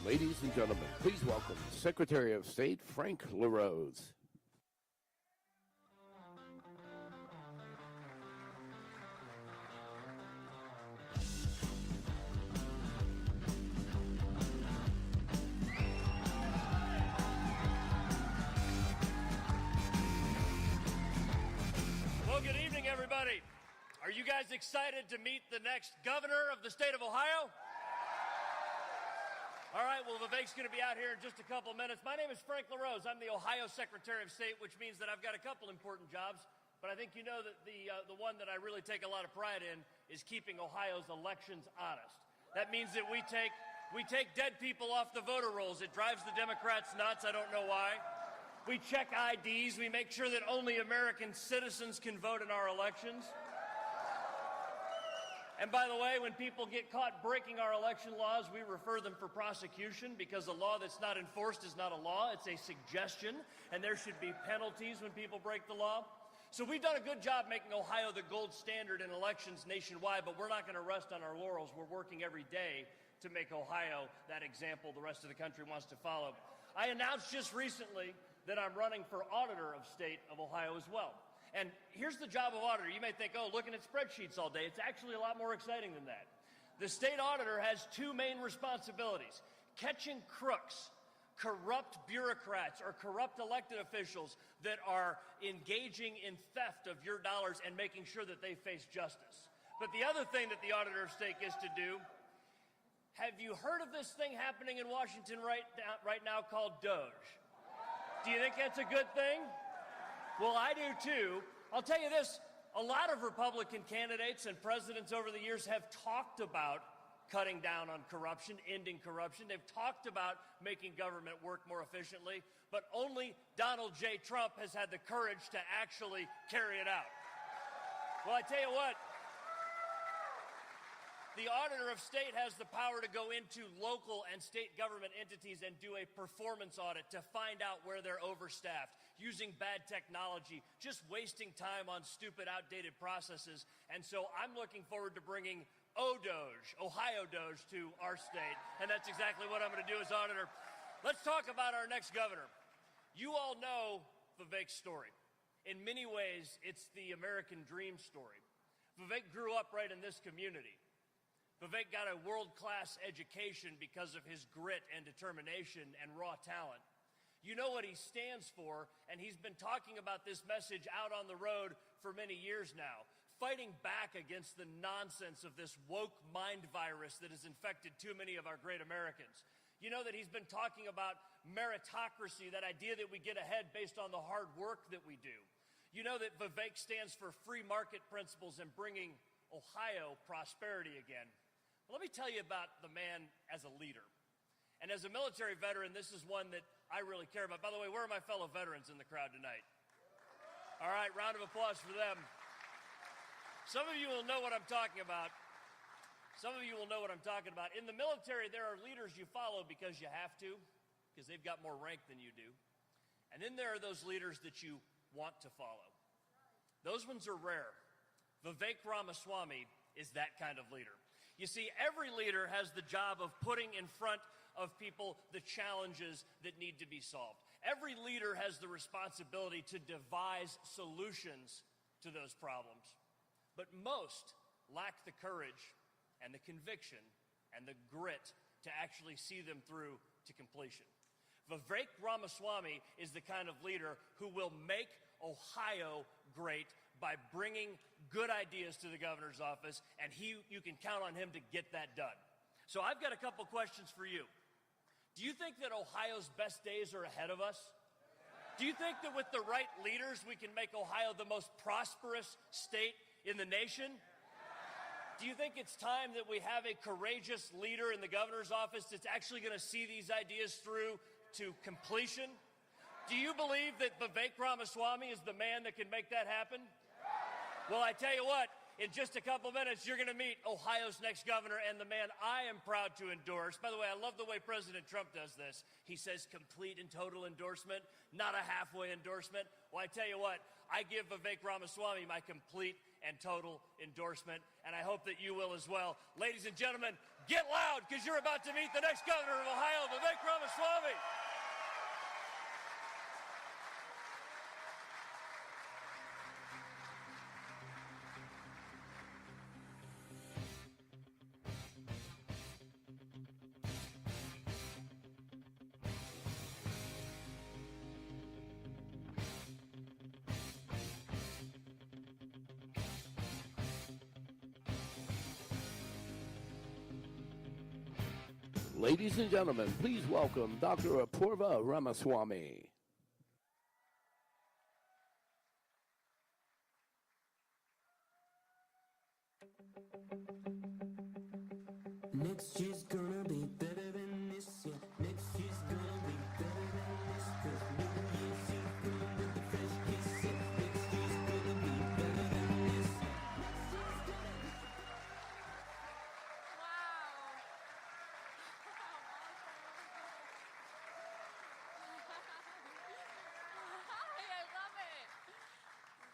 Ladies and gentlemen, please welcome Secretary of State Frank LaRose. Well, good evening, everybody. Are you guys excited to meet the next governor of the state of Ohio? All right, well, Vivek's going to be out here in just a couple of minutes. My name is Frank LaRose. I'm the Ohio Secretary of State, which means that I've got a couple important jobs. But I think you know that the one that I really take a lot of pride in is keeping Ohio's elections honest. That means that we take dead people off the voter rolls. It drives the Democrats nuts. I don't know why. We check IDs. We make sure that only American citizens can vote in our elections. And by the way, when people get caught breaking our election laws, we refer them for prosecution because a law that's not enforced is not a law. It's a suggestion, and there should be penalties when people break the law. So we've done a good job making Ohio the gold standard in elections nationwide, but we're not going to rest on our laurels. We're working every day to make Ohio that example the rest of the country wants to follow. I announced just recently that I'm running for Auditor of State of Ohio as well. And here's the job of auditor. You may think, oh, looking at spreadsheets all day. It's actually a lot more exciting than that. The state auditor has two main responsibilities: catching crooks, corrupt bureaucrats, or corrupt elected officials that are engaging in theft of your dollars and making sure that they face justice. But the other thing that the auditor of state gets to do, have you heard of this thing happening in Washington right now called Doge? Do you think that's a good thing? Well, I do too. I'll tell you this, a lot of Republican candidates and presidents over the years have talked about cutting down on corruption, ending corruption. They've talked about making government work more efficiently, but only Donald J. Trump has had the courage to actually carry it out. Well, I tell you what, the Auditor of State has the power to go into local and state government entities and do a performance audit to find out where they're overstaffed, using bad technology, just wasting time on stupid, outdated processes. And so I'm looking forward to bringing ODOGE, Ohio Doge, to our state, and that's exactly what I'm going to do as auditor. Let's talk about our next governor. You all know Vivek's story. In many ways, it's the American dream story. Vivek grew up right in this community. Vivek got a world-class education because of his grit and determination and raw talent. You know what he stands for, and he's been talking about this message out on the road for many years now, fighting back against the nonsense of this woke mind virus that has infected too many of our great Americans. You know that he's been talking about meritocracy, that idea that we get ahead based on the hard work that we do. You know that Vivek stands for free market principles and bringing Ohio prosperity again. Let me tell you about the man as a leader. And as a military veteran, this is one that I really care about. By the way, where are my fellow veterans in the crowd tonight? All right, round of applause for them. Some of you will know what I'm talking about. Some of you will know what I'm talking about. In the military, there are leaders you follow because you have to, because they've got more rank than you do. And then there are those leaders that you want to follow. Those ones are rare. Vivek Ramaswamy is that kind of leader. You see, every leader has the job of putting in front of people the challenges that need to be solved. Every leader has the responsibility to devise solutions to those problems. But most lack the courage and the conviction and the grit to actually see them through to completion. Vivek Ramaswamy is the kind of leader who will make Ohio great by bringing good ideas to the governor's office, and you can count on him to get that done. So I've got a couple questions for you. Do you think that Ohio's best days are ahead of us? Do you think that with the right leaders, we can make Ohio the most prosperous state in the nation? Do you think it's time that we have a courageous leader in the governor's office that's actually going to see these ideas through to completion? Do you believe that Vivek Ramaswamy is the man that can make that happen? Well, I tell you what, in just a couple minutes, you're going to meet Ohio's next governor and the man I am proud to endorse. By the way, I love the way President Trump does this. He says complete and total endorsement, not a halfway endorsement. Well, I tell you what, I give Vivek Ramaswamy my complete and total endorsement, and I hope that you will as well. Ladies and gentlemen, get loud, because you're about to meet the next governor of Ohio, Vivek Ramaswamy. Ladies and gentlemen, please welcome Dr. Apurva Ramaswamy. Next year's gonna be better than this year. Next year's gonna be better than this. 'Cause New Year's Eve come with the fresh kiss. Next year's gonna be better than this. I love it.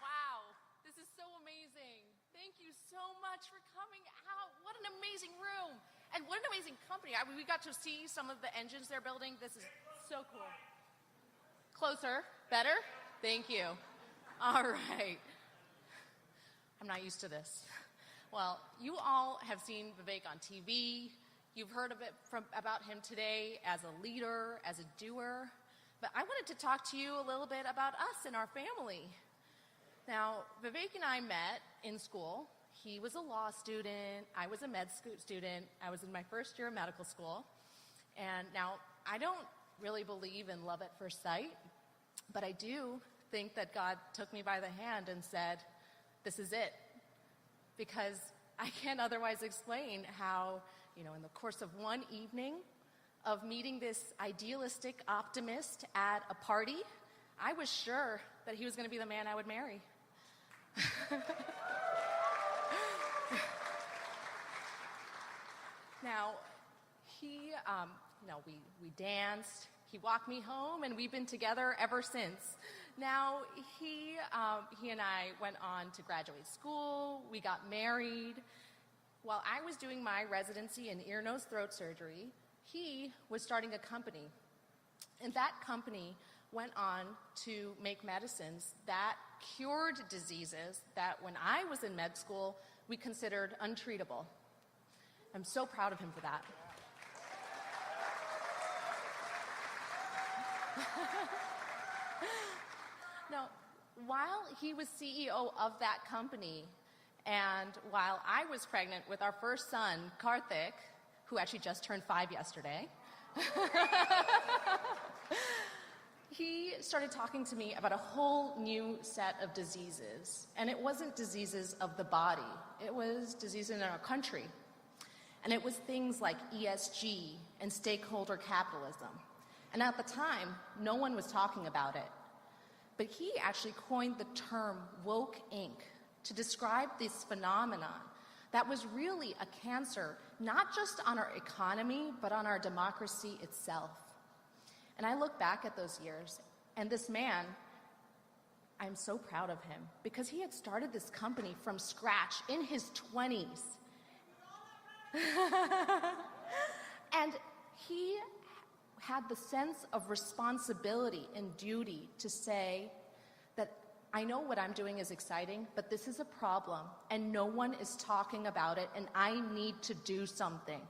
Wow, this is so amazing. Thank you so much for coming out. What an amazing room. And what an amazing company. I mean, we got to see some of the engines they're building. This is so cool. Closer. Better? Thank you. All right. I'm not used to this. Well, you all have seen Vivek on TV. You've heard about him today as a leader, as a doer. But I wanted to talk to you a little bit about us and our family. Now, Vivek and I met in school. He was a law student. I was a med student. I was in my first year of medical school. And now, I don't really believe in love at first sight, but I do think that God took me by the hand and said, this is it. Because I can't otherwise explain how, in the course of one evening of meeting this idealistic optimist at a party, I was sure that he was going to be the man I would marry. Now, we danced, he walked me home, and we've been together ever since. Now, he and I went on to graduate school, we got married. While I was doing my residency in ear, nose, throat surgery, he was starting a company. And that company went on to make medicines that cured diseases that when I was in med school, we considered untreatable. I'm so proud of him for that. Now, while he was CEO of that company, and while I was pregnant with our first son, Karthik, who actually just turned 5 yesterday, he started talking to me about a whole new set of diseases. And it wasn't diseases of the body. It was diseases in our country. And it was things like ESG and stakeholder capitalism. And at the time, no one was talking about it. But he actually coined the term woke Inc. to describe this phenomenon that was really a cancer, not just on our economy, but on our democracy itself. And I look back at those years, and this man, I'm so proud of him, because he had started this company from scratch in his 20s. And he had the sense of responsibility and duty to say that I know what I'm doing is exciting, but this is a problem, and no one is talking about it, and I need to do something.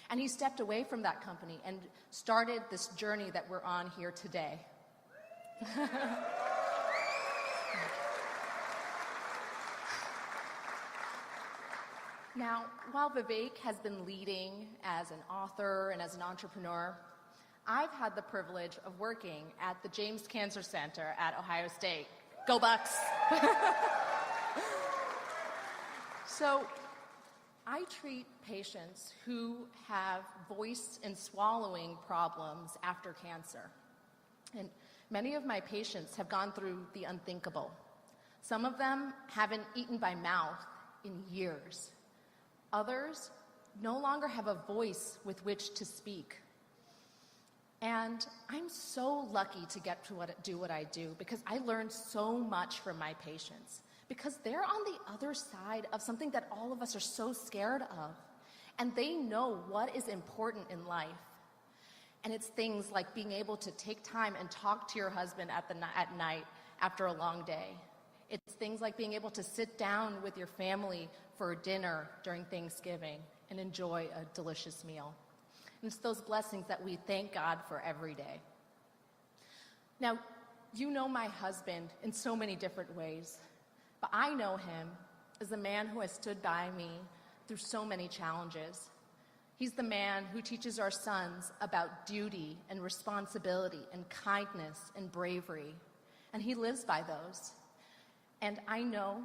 And he stepped away from that company and started this journey that we're on here today. Now, while Vivek has been leading as an author and as an entrepreneur, I've had the privilege of working at the James Cancer Center at Ohio State. Go Bucks! So, I treat patients who have voice and swallowing problems after cancer. And many of my patients have gone through the unthinkable. Some of them haven't eaten by mouth in years. Others no longer have a voice with which to speak. And I'm so lucky to get to do what I do, because I learned so much from my patients. because they're on the other side of something that all of us are so scared of. And they know what is important in life. And it's things like being able to take time and talk to your husband at night after a long day. It's things like being able to sit down with your family for dinner during Thanksgiving and enjoy a delicious meal. And it's those blessings that we thank God for every day. Now, you know my husband in so many different ways, but I know him as a man who has stood by me through so many challenges. He's the man who teaches our sons about duty and responsibility and kindness and bravery, and he lives by those. And I know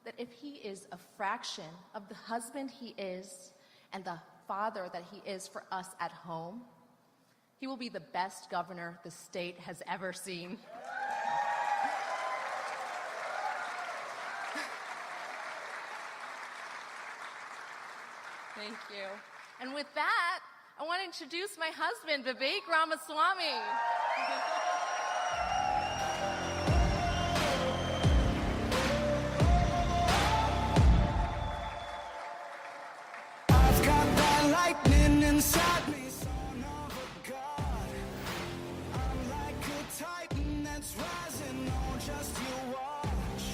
that if he is a fraction of the husband he is and the father that he is for us at home, he will be the best governor the state has ever seen. Thank you. And with that, I want to introduce my husband, Vivek Ramaswamy. I've got that lightning inside me, son of a god. I'm like a titan that's rising, oh, just you watch.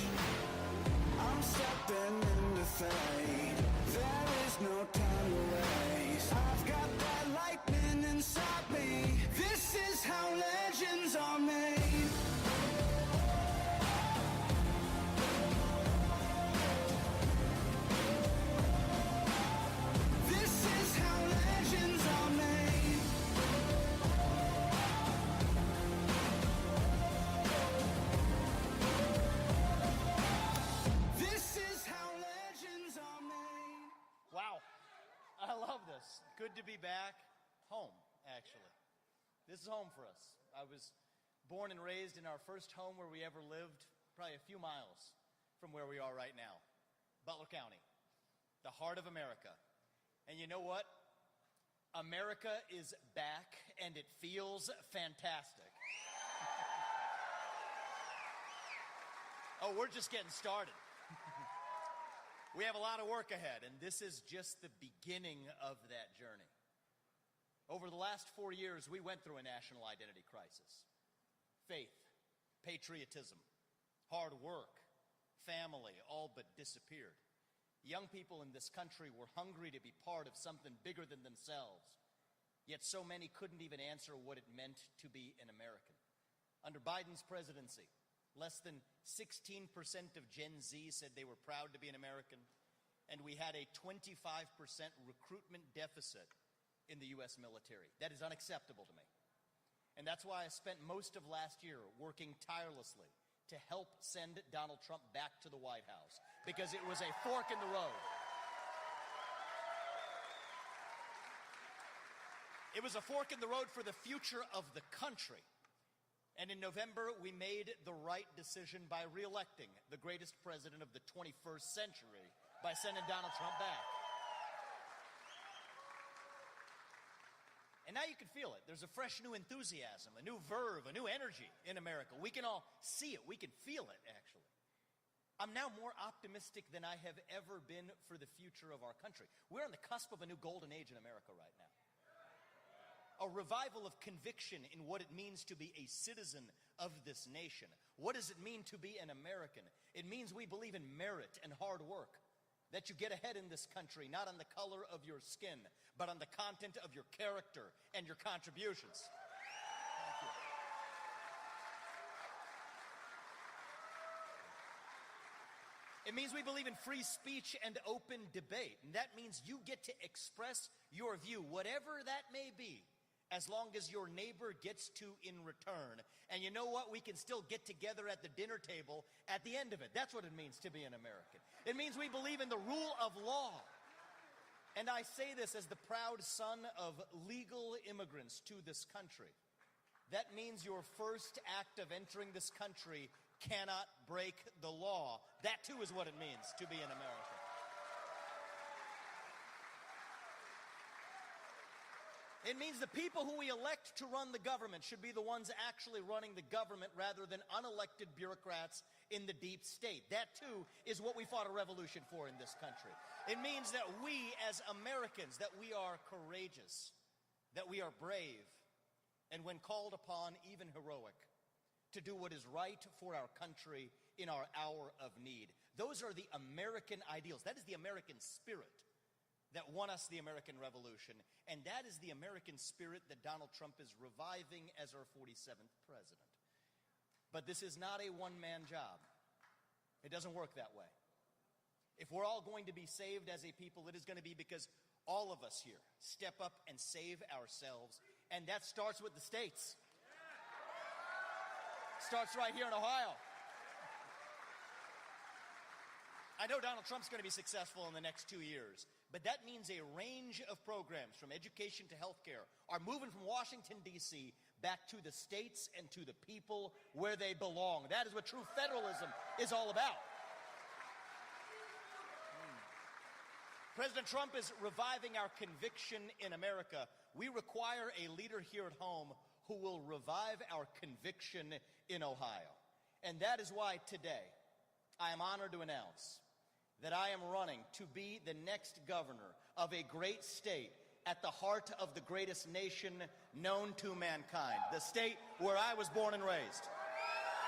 I'm stepping into fate, there is no time to waste. I've got that lightning inside me, this is how legends are made. This is how legends are made. This is how legends are made. Wow. I love this. Good to be back home, actually. This is home for us. I was born and raised in our first home where we ever lived, probably a few miles from where we are right now. Butler County, the heart of America. And you know what? America is back, and it feels fantastic. Oh, we're just getting started. We have a lot of work ahead, and this is just the beginning of that journey. Over the last 4 years, we went through a national identity crisis. Faith, patriotism, hard work, family, all but disappeared. Young people in this country were hungry to be part of something bigger than themselves, yet so many couldn't even answer what it meant to be an American. Under Biden's presidency, less than 16% of Gen Z said they were proud to be an American, and we had a 25% recruitment deficit in the U.S. military. That is unacceptable to me. And that's why I spent most of last year working tirelessly to help send Donald Trump back to the White House, because it was a fork in the road. It was a fork in the road for the future of the country. And in November, we made the right decision by re-electing the greatest president of the 21st century by sending Donald Trump back. And now you can feel it. There's a fresh new enthusiasm, a new verve, a new energy in America. We can all see it. We can feel it, actually. I'm now more optimistic than I have ever been for the future of our country. We're on the cusp of a new golden age in America right now. A revival of conviction in what it means to be a citizen of this nation. What does it mean to be an American? It means we believe in merit and hard work. That you get ahead in this country, not on the color of your skin, but on the content of your character and your contributions. Thank you. It means we believe in free speech and open debate. And that means you get to express your view, whatever that may be, as long as your neighbor gets to in return. And you know what? We can still get together at the dinner table at the end of it. That's what it means to be an American. It means we believe in the rule of law. And I say this as the proud son of legal immigrants to this country. That means your first act of entering this country cannot break the law. That too is what it means to be an American. It means the people who we elect to run the government should be the ones actually running the government rather than unelected bureaucrats in the deep state. That, too, is what we fought a revolution for in this country. It means that we, as Americans, that we are courageous, that we are brave, and when called upon, even heroic, to do what is right for our country in our hour of need. Those are the American ideals. That is the American spirit that won us the American Revolution, and that is the American spirit that Donald Trump is reviving as our 47th president. But this is not a one-man job. It doesn't work that way. If we're all going to be saved as a people, it is going to be because all of us here step up and save ourselves, and that starts with the states. Starts right here in Ohio. I know Donald Trump's going to be successful in the next 2 years, but that means a range of programs from education to healthcare are moving from Washington, D.C. back to the states and to the people where they belong. That is what true federalism is all about. President Trump is reviving our conviction in America. We require a leader here at home who will revive our conviction in Ohio. And that is why today I am honored to announce that I am running to be the next governor of a great state at the heart of the greatest nation known to mankind, the state where I was born and raised,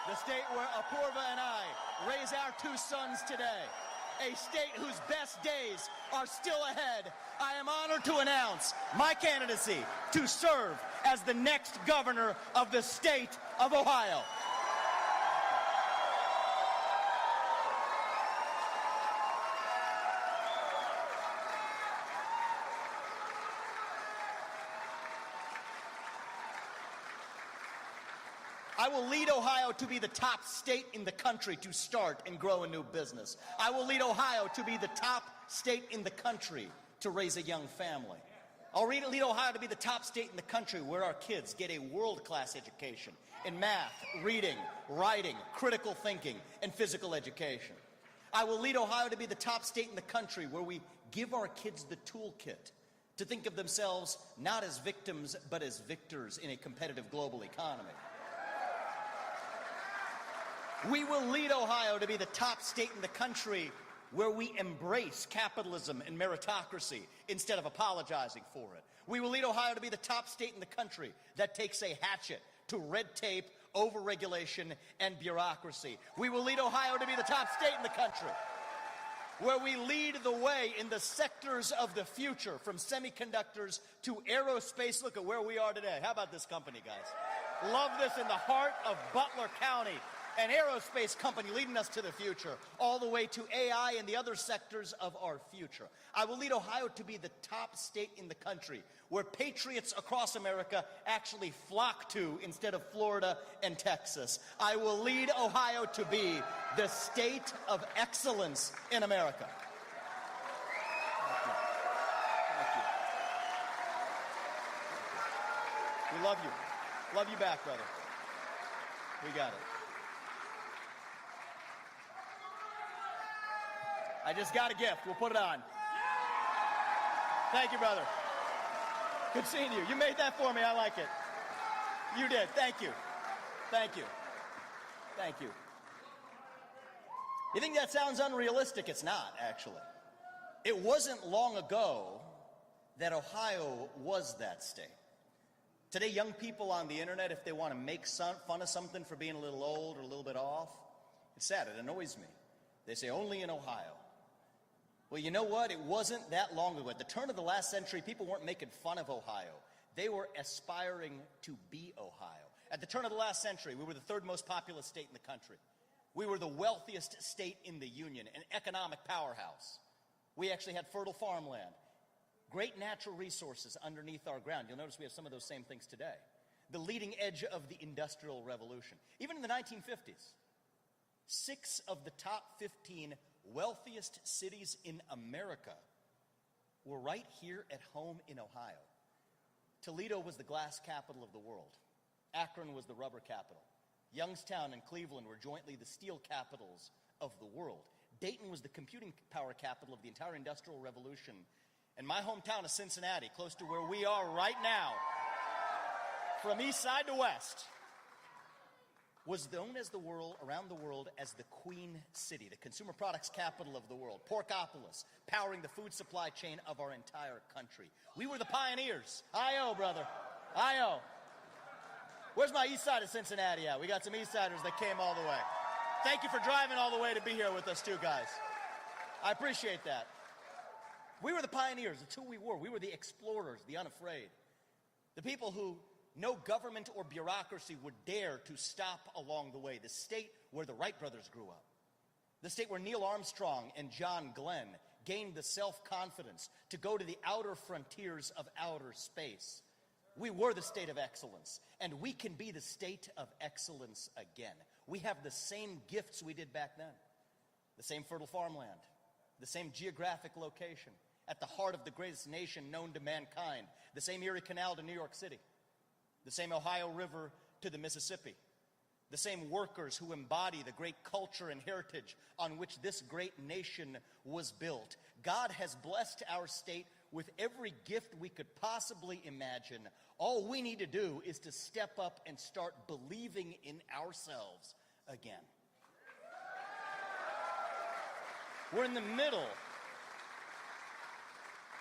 the state where Apurva and I raise our 2 sons today, a state whose best days are still ahead. I am honored to announce my candidacy to serve as the next governor of the state of Ohio. I will lead Ohio to be the top state in the country to start and grow a new business. I will lead Ohio to be the top state in the country to raise a young family. I'll lead Ohio to be the top state in the country where our kids get a world-class education in math, reading, writing, critical thinking, and physical education. I will lead Ohio to be the top state in the country where we give our kids the toolkit to think of themselves not as victims but as victors in a competitive global economy. We will lead Ohio to be the top state in the country where we embrace capitalism and meritocracy instead of apologizing for it. We will lead Ohio to be the top state in the country that takes a hatchet to red tape, overregulation, and bureaucracy. We will lead Ohio to be the top state in the country where we lead the way in the sectors of the future, from semiconductors to aerospace. Look at where we are today. How about this company, guys? Love this, in the heart of Butler County. An aerospace company leading us to the future, all the way to AI and the other sectors of our future. I will lead Ohio to be the top state in the country where patriots across America actually flock to instead of Florida and Texas. I will lead Ohio to be the state of excellence in America. Thank you. We love you. Love you back, brother. We got it. I just got a gift. We'll put it on. Thank you, brother. Good seeing you. You made that for me. I like it. You did. Thank you. Thank you. Thank you. You think that sounds unrealistic? It's not, actually. It wasn't long ago that Ohio was that state. Today, young people on the internet, if they want to make fun of something for being a little old or a little bit off, it's sad. It annoys me. They say, only in Ohio. Well, you know what? It wasn't that long ago. At the turn of the last century, people weren't making fun of Ohio. They were aspiring to be Ohio. At the turn of the last century, we were the 3rd most populous state in the country. We were the wealthiest state in the Union, an economic powerhouse. We actually had fertile farmland, great natural resources underneath our ground. You'll notice we have some of those same things today. The leading edge of the Industrial Revolution. Even in the 1950s, 6 of the top 15 wealthiest cities in America were right here at home in Ohio. Toledo was the glass capital of the world. Akron was the rubber capital. Youngstown and Cleveland were jointly the steel capitals of the world. Dayton was the computing power capital of the entire Industrial Revolution. And my hometown of Cincinnati, close to where we are right now, from east side to west, was known as around the world as the Queen City, the consumer products capital of the world, Porkopolis, powering the food supply chain of our entire country. We were the pioneers. I-O, brother. I-O. Where's my east side of Cincinnati at? We got some east siders that came all the way. Thank you for driving all the way to be here with us too, guys. I appreciate that. We were the pioneers. It's who we were. We were the explorers, the unafraid. The people who no government or bureaucracy would dare to stop along the way. The state where the Wright brothers grew up. The state where Neil Armstrong and John Glenn gained the self-confidence to go to the outer frontiers of outer space. We were the state of excellence, and we can be the state of excellence again. We have the same gifts we did back then. The same fertile farmland, the same geographic location, at the heart of the greatest nation known to mankind, the same Erie Canal to New York City, the same Ohio River to the Mississippi, the same workers who embody the great culture and heritage on which this great nation was built. God has blessed our state with every gift we could possibly imagine. All we need to do is to step up and start believing in ourselves again. We're in the middle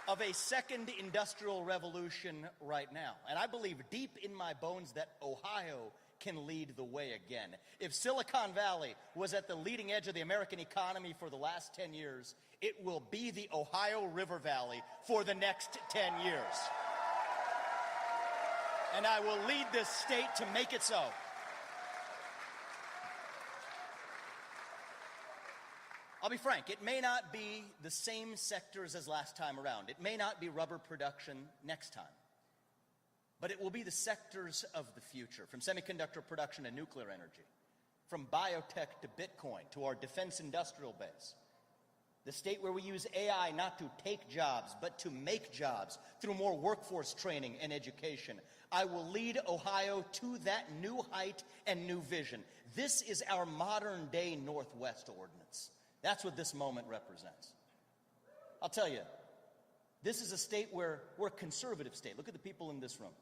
of a second industrial revolution right now. And I believe deep in my bones that Ohio can lead the way again. If Silicon Valley was at the leading edge of the American economy for the last 10 years, it will be the Ohio River Valley for the next 10 years. And I will lead this state to make it so. I'll be frank, it may not be the same sectors as last time around. It may not be rubber production next time. But it will be the sectors of the future, from semiconductor production to nuclear energy, from biotech to Bitcoin to our defense industrial base. The state where we use AI not to take jobs, but to make jobs through more workforce training and education. I will lead Ohio to that new height and new vision. This is our modern day Northwest ordinance. That's what this moment represents. I'll tell you, this is a state where we're a conservative state. Look at the people in this room.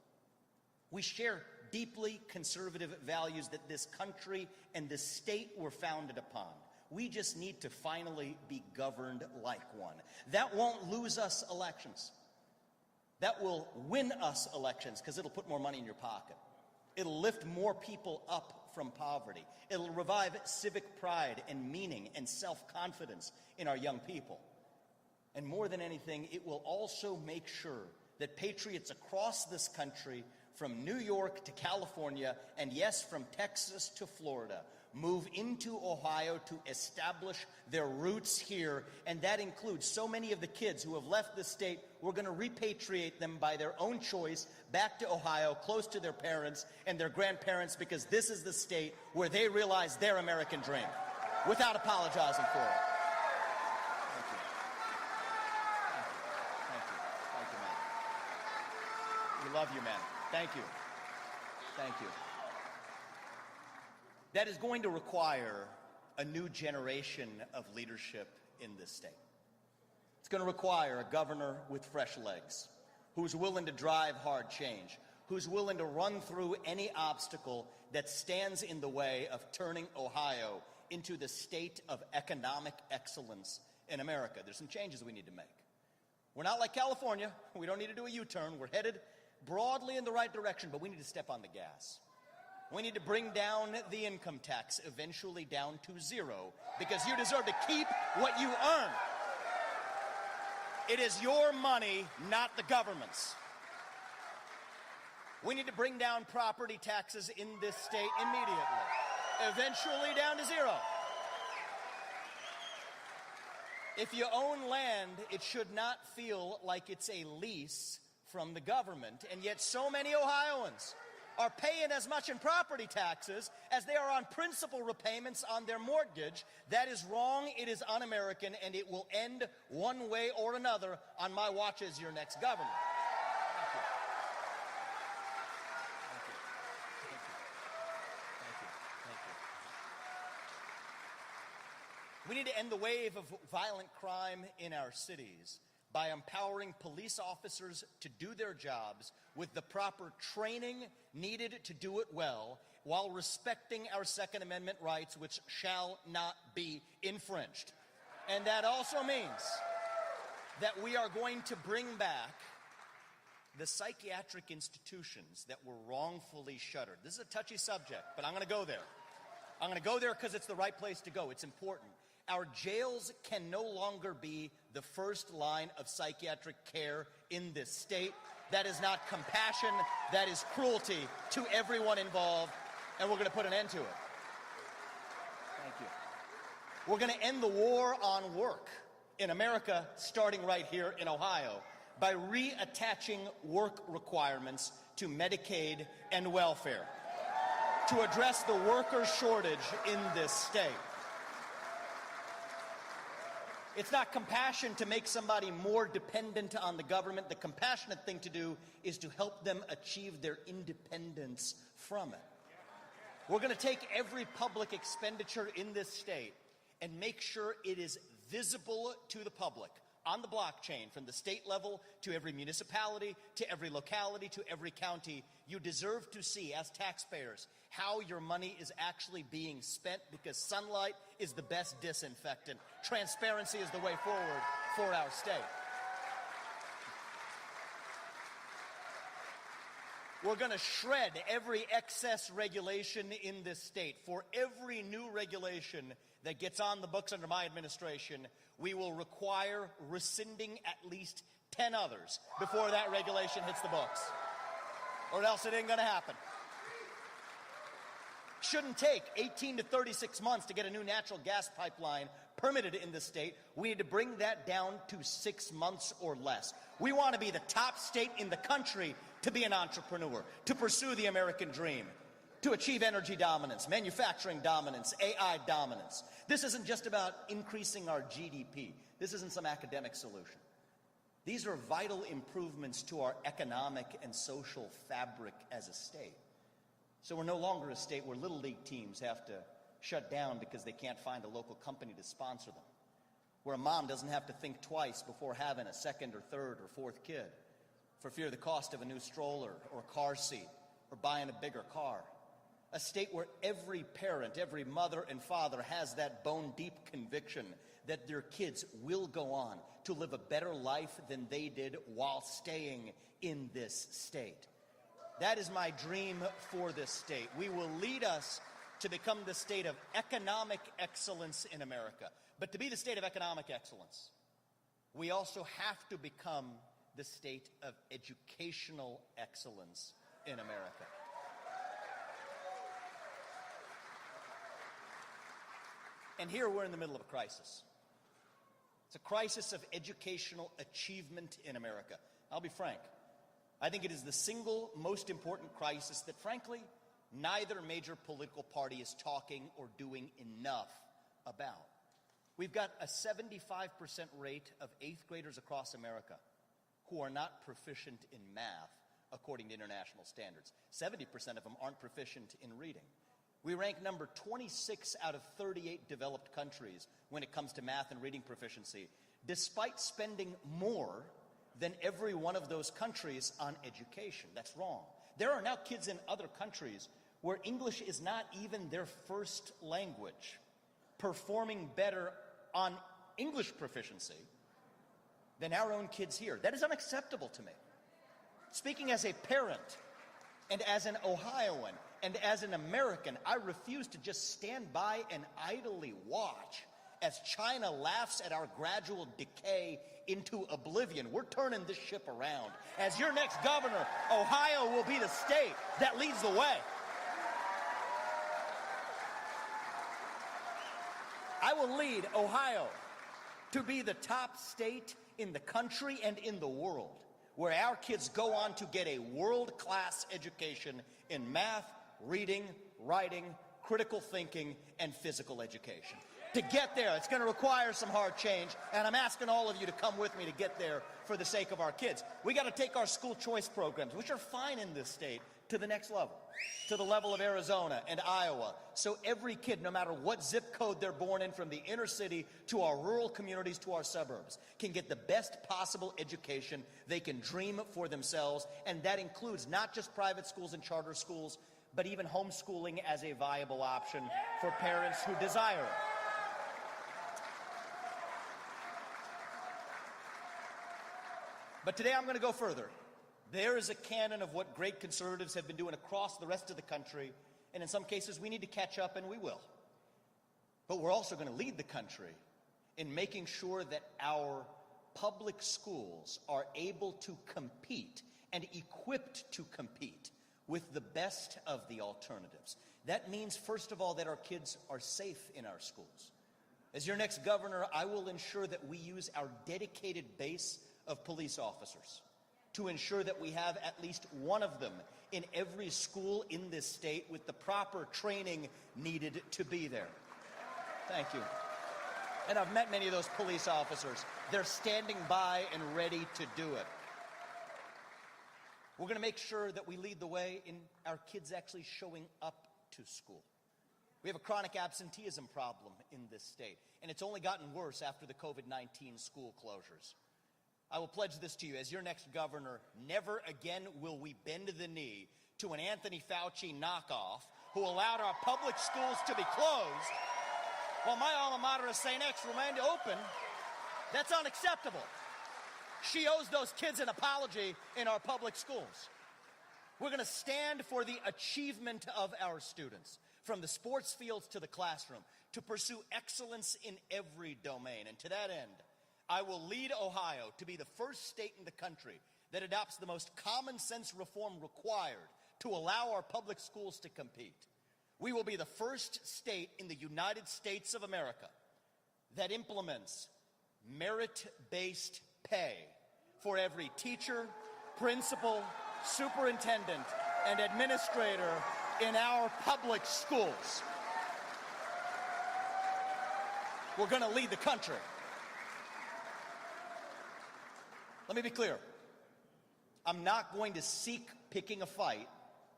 We share deeply conservative values that this country and this state were founded upon. We just need to finally be governed like one. That won't lose us elections. That will win us elections because it'll put more money in your pocket. It'll lift more people up from poverty. It'll revive civic pride and meaning and self-confidence in our young people. And more than anything, it will also make sure that patriots across this country, from New York to California, and yes, from Texas to Florida, move into Ohio to establish their roots here. And that includes so many of the kids who have left the state. We're going to repatriate them by their own choice back to Ohio, close to their parents and their grandparents, because this is the state where they realize their American dream without apologizing for it. Thank you. Thank you. Thank you, man. We love you, man. Thank you. Thank you. That is going to require a new generation of leadership in this state. It's going to require a governor with fresh legs, who's willing to drive hard change, who's willing to run through any obstacle that stands in the way of turning Ohio into the state of economic excellence in America. There's some changes we need to make. We're not like California. We don't need to do a U-turn. We're headed broadly in the right direction, but we need to step on the gas. We need to bring down the income tax, eventually down to zero, because you deserve to keep what you earn. It is your money, not the government's. We need to bring down property taxes in this state immediately, eventually down to zero. If you own land, it should not feel like it's a lease from the government, and yet so many Ohioans are paying as much in property taxes as they are on principal repayments on their mortgage. That is wrong, it is un-American, and it will end one way or another on my watch as your next governor. Thank you. Thank you. Thank you. Thank you. Thank you. We need to end the wave of violent crime in our cities by empowering police officers to do their jobs with the proper training needed to do it well, while respecting our Second Amendment rights, which shall not be infringed. And that also means that we are going to bring back the psychiatric institutions that were wrongfully shuttered. This is a touchy subject, but I'm going to go there. I'm going to go there because it's the right place to go. It's important. Our jails can no longer be the first line of psychiatric care in this state. That is not compassion. That is cruelty to everyone involved, and we're going to put an end to it. Thank you. We're going to end the war on work in America, starting right here in Ohio, by reattaching work requirements to Medicaid and welfare to address the worker shortage in this state. It's not compassion to make somebody more dependent on the government. The compassionate thing to do is to help them achieve their independence from it. We're going to take every public expenditure in this state and make sure it is visible to the public on the blockchain, from the state level to every municipality, to every locality, to every county. You deserve to see, as taxpayers, how your money is actually being spent, because sunlight is the best disinfectant. Transparency is the way forward for our state. We're going to shred every excess regulation in this state. For every new regulation that gets on the books under my administration, we will require rescinding at least 10 others before that regulation hits the books. Or else it ain't going to happen. Shouldn't take 18 to 36 months to get a new natural gas pipeline permitted in this state. We need to bring that down to 6 months or less. We want to be the top state in the country to be an entrepreneur, to pursue the American dream, to achieve energy dominance, manufacturing dominance, AI dominance. This isn't just about increasing our GDP. This isn't some academic solution. These are vital improvements to our economic and social fabric as a state. So we're no longer a state where Little League teams have to shut down because they can't find a local company to sponsor them. Where a mom doesn't have to think twice before having a second or third or fourth kid for fear of the cost of a new stroller or a car seat or buying a bigger car. A state where every parent, every mother and father has that bone-deep conviction that their kids will go on to live a better life than they did while staying in this state. That is my dream for this state. We will lead us to become the state of economic excellence in America. But to be the state of economic excellence, we also have to become the state of educational excellence in America. And here we're in the middle of a crisis. It's a crisis of educational achievement in America. I'll be frank. I think it is the single most important crisis that, frankly, neither major political party is talking or doing enough about. We've got a 75% rate of 8th graders across America who are not proficient in math, according to international standards. 70% of them aren't proficient in reading. We rank number 26 out of 38 developed countries when it comes to math and reading proficiency, despite spending more than every one of those countries on education. That's wrong. There are now kids in other countries where English is not even their first language, performing better on English proficiency than our own kids here. That is unacceptable to me. Speaking as a parent and as an Ohioan and as an American, I refuse to just stand by and idly watch as China laughs at our gradual decay into oblivion. We're turning this ship around. As your next governor, Ohio will be the state that leads the way. I will lead Ohio to be the top state in the country and in the world, where our kids go on to get a world-class education in math, reading, writing, critical thinking, and physical education. To get there, it's going to require some hard change, and I'm asking all of you to come with me to get there for the sake of our kids. We got to take our school choice programs, which are fine in this state, to the next level, to the level of Arizona and Iowa. So every kid, no matter what zip code they're born in, from the inner city to our rural communities to our suburbs, can get the best possible education they can dream for themselves. And that includes not just private schools and charter schools, but even homeschooling as a viable option for parents who desire it. But today I'm going to go further. There is a canon of what great conservatives have been doing across the rest of the country, and in some cases we need to catch up, and we will. But we're also going to lead the country in making sure that our public schools are able to compete and equipped to compete with the best of the alternatives. That means, first of all, that our kids are safe in our schools. As your next governor, I will ensure that we use our dedicated base of police officers to ensure that we have at least one of them in every school in this state with the proper training needed to be there. Thank you. And I've met many of those police officers. They're standing by and ready to do it. We're going to make sure that we lead the way in our kids actually showing up to school. We have a chronic absenteeism problem in this state, and it's only gotten worse after the COVID-19 school closures. I will pledge this to you as your next governor: never again will we bend the knee to an Anthony Fauci knockoff who allowed our public schools to be closed while my alma mater of St. X remained open. That's unacceptable. She owes those kids an apology in our public schools. We're going to stand for the achievement of our students, from the sports fields to the classroom, to pursue excellence in every domain. And to that end, I will lead Ohio to be the first state in the country that adopts the most common sense reform required to allow our public schools to compete. We will be the first state in the United States of America that implements merit-based pay for every teacher, principal, superintendent, and administrator in our public schools. We're going to lead the country. Let me be clear. I'm not going to seek picking a fight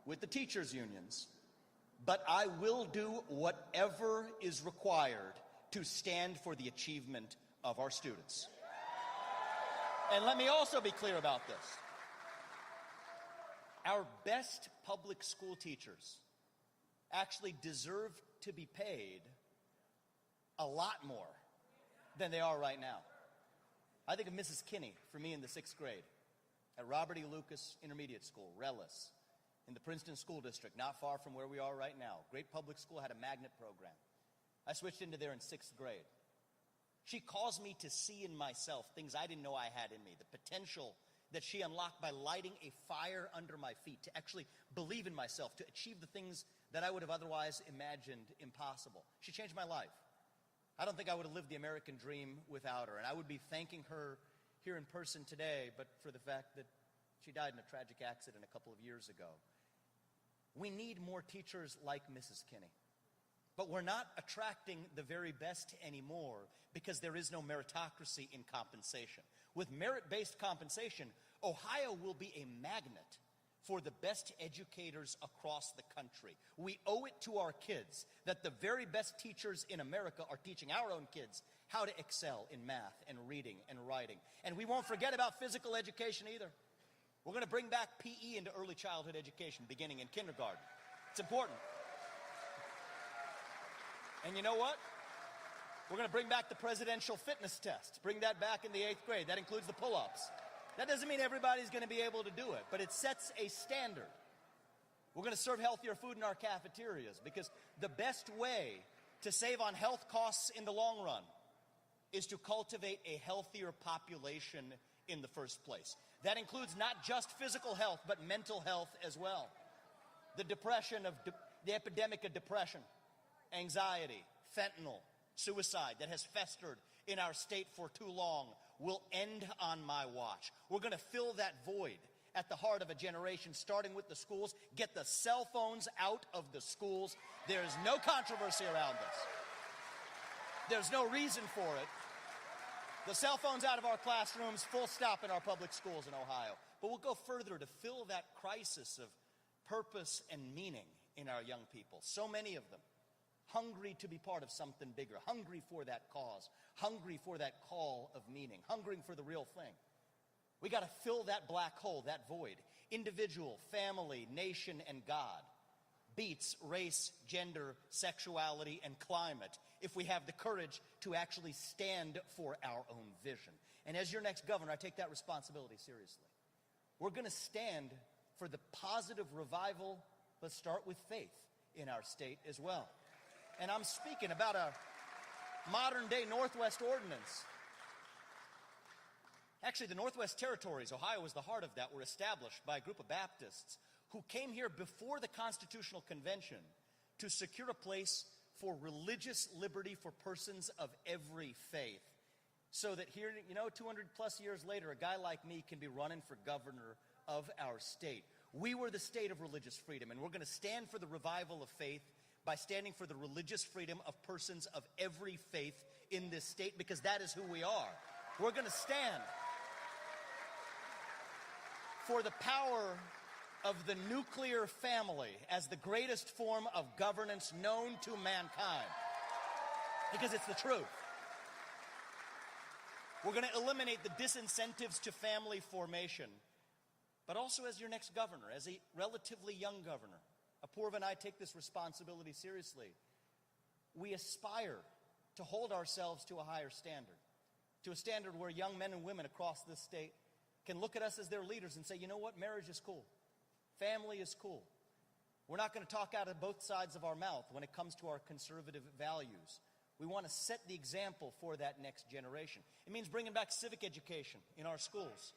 with the teachers' unions, but I will do whatever is required to stand for the achievement of our students. And let me also be clear about this. Our best public school teachers actually deserve to be paid a lot more than they are right now. I think of Mrs. Kinney for me in the 6th grade at Robert E. Lucas Intermediate School, Rellis, in the Princeton School District, not far from where we are right now. Great public school, had a magnet program. I switched into there in 6th grade. She caused me to see in myself things I didn't know I had in me, the potential that she unlocked by lighting a fire under my feet, to actually believe in myself, to achieve the things that I would have otherwise imagined impossible. She changed my life. I don't think I would have lived the American dream without her, and I would be thanking her here in person today, but for the fact that she died in a tragic accident a couple of years ago. We need more teachers like Mrs. Kinney. But we're not attracting the very best anymore because there is no meritocracy in compensation. With merit-based compensation, Ohio will be a magnet for the best educators across the country. We owe it to our kids that the very best teachers in America are teaching our own kids how to excel in math and reading and writing. And we won't forget about physical education either. We're going to bring back PE into early childhood education, beginning in kindergarten. It's important. And you know what? We're going to bring back the presidential fitness test. Bring that back in the 8th grade. That includes the pull-ups. That doesn't mean everybody's going to be able to do it, but it sets a standard. We're going to serve healthier food in our cafeterias because the best way to save on health costs in the long run is to cultivate a healthier population in the first place. That includes not just physical health, but mental health as well. The epidemic of depression, anxiety, fentanyl, suicide that has festered in our state for too long will end on my watch. We're going to fill that void at the heart of a generation, starting with the schools. Get the cell phones out of the schools. There's no controversy around this. There's no reason for it. The cell phones out of our classrooms, full stop in our public schools in Ohio. But we'll go further to fill that crisis of purpose and meaning in our young people. So many of them hungry to be part of something bigger, hungry for that cause, hungry for that call of meaning, hungering for the real thing. We got to fill that black hole, that void. Individual, family, nation, and God beats race, gender, sexuality, and climate if we have the courage to actually stand for our own vision. And as your next governor, I take that responsibility seriously. We're going to stand for the positive revival, let's start with faith, in our state as well. And I'm speaking about a modern-day Northwest ordinance. Actually, the Northwest Territories, Ohio was the heart of that, were established by a group of Baptists who came here before the Constitutional Convention to secure a place for religious liberty for persons of every faith. So that here, 200 plus years later, a guy like me can be running for governor of our state. We were the state of religious freedom, and we're going to stand for the revival of faith by standing for the religious freedom of persons of every faith in this state, because that is who we are. We're going to stand for the power of the nuclear family as the greatest form of governance known to mankind, because it's the truth. We're going to eliminate the disincentives to family formation, but also as your next governor, as a relatively young governor, Apoorva and I take this responsibility seriously. We aspire to hold ourselves to a higher standard, to a standard where young men and women across this state can look at us as their leaders and say, you know what, marriage is cool. Family is cool. We're not going to talk out of both sides of our mouth when it comes to our conservative values. We want to set the example for that next generation. It means bringing back civic education in our schools.